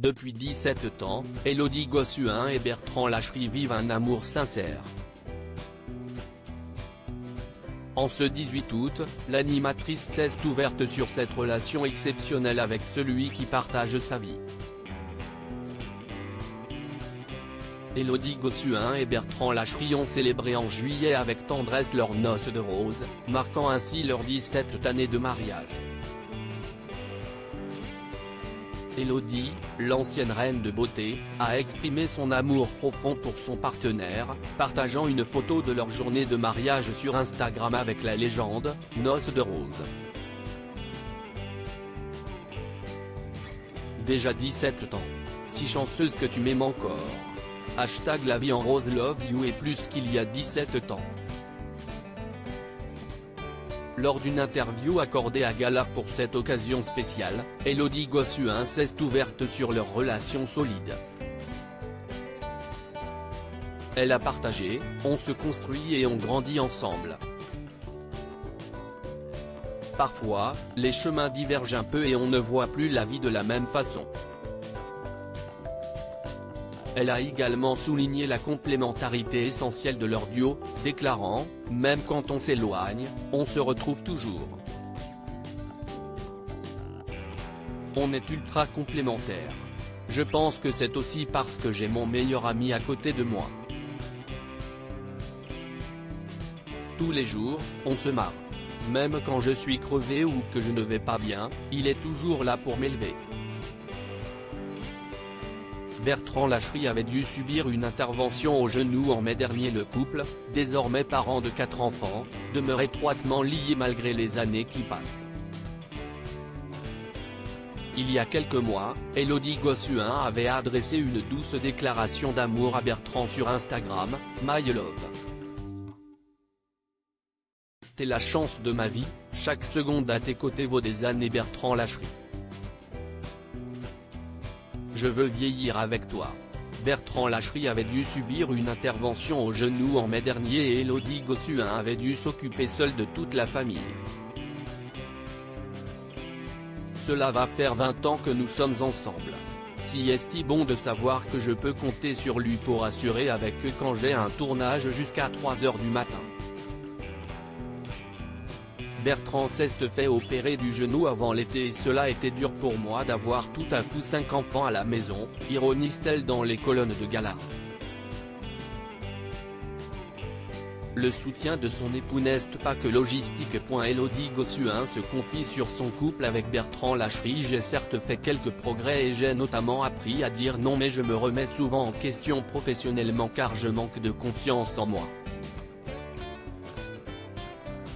Depuis 17 ans, Élodie Gossuin et Bertrand Lacherie vivent un amour sincère. En ce 18 août, l'animatrice s'est ouverte sur cette relation exceptionnelle avec celui qui partage sa vie. Élodie Gossuin et Bertrand Lacherie ont célébré en juillet avec tendresse leurs noces de rose, marquant ainsi leur 17e année de mariage. Élodie, l'ancienne reine de beauté, a exprimé son amour profond pour son partenaire, partageant une photo de leur journée de mariage sur Instagram avec la légende « Noces de rose ». Déjà 17 ans. Si chanceuse que tu m'aimes encore. Hashtag la vie en rose love you et plus qu'il y a 17 ans. Lors d'une interview accordée à Gala pour cette occasion spéciale, Élodie Gossuin s'est ouverte sur leur relation solide. Elle a partagé « On se construit et on grandit ensemble. Parfois, les chemins divergent un peu et on ne voit plus la vie de la même façon ». Elle a également souligné la complémentarité essentielle de leur duo, déclarant « Même quand on s'éloigne, on se retrouve toujours. On est ultra complémentaires. Je pense que c'est aussi parce que j'ai mon meilleur ami à côté de moi. Tous les jours, on se marre. Même quand je suis crevé ou que je ne vais pas bien, il est toujours là pour m'élever. » Bertrand Lacherie avait dû subir une intervention au genou en mai dernier. Le couple, désormais parent de 4 enfants, demeure étroitement lié malgré les années qui passent. Il y a quelques mois, Élodie Gossuin avait adressé une douce déclaration d'amour à Bertrand sur Instagram, « My Love. T'es la chance de ma vie, chaque seconde à tes côtés vaut des années. Bertrand Lacherie. Je veux vieillir avec toi. » Bertrand Lacherie avait dû subir une intervention au genou en mai dernier et Élodie Gossuin avait dû s'occuper seule de toute la famille. Cela va faire 20 ans que nous sommes ensemble. Si est-il bon de savoir que je peux compter sur lui pour assurer avec eux quand j'ai un tournage jusqu'à 3 h du matin. Bertrand s'est fait opérer du genou avant l'été et cela était dur pour moi d'avoir tout à coup 5 enfants à la maison, ironise-t-elle dans les colonnes de Gala. Le soutien de son époux n'est pas que logistique. Élodie Gossuin se confie sur son couple avec Bertrand Lacherie. J'ai certes fait quelques progrès et j'ai notamment appris à dire non, mais je me remets souvent en question professionnellement car je manque de confiance en moi.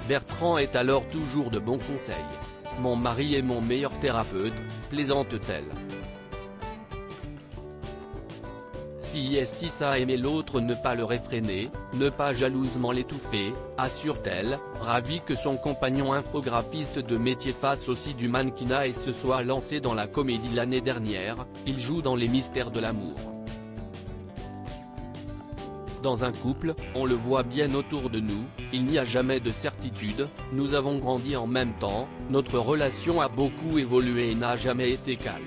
Bertrand est alors toujours de bons conseils. Mon mari est mon meilleur thérapeute, plaisante-t-elle. Si est à aimer l'autre, ne pas le réfréner, ne pas jalousement l'étouffer, assure-t-elle, ravie que son compagnon infographiste de métier fasse aussi du mannequinat et se soit lancé dans la comédie l'année dernière. Il joue dans Les Mystères de l'amour. Dans un couple, on le voit bien autour de nous, il n'y a jamais de certitude, nous avons grandi en même temps, notre relation a beaucoup évolué et n'a jamais été calme.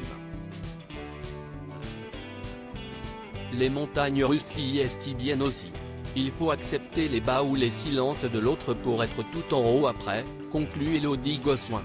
Les montagnes russes y est bien aussi. Il faut accepter les bas ou les silences de l'autre pour être tout en haut après, conclut Élodie Gossuin.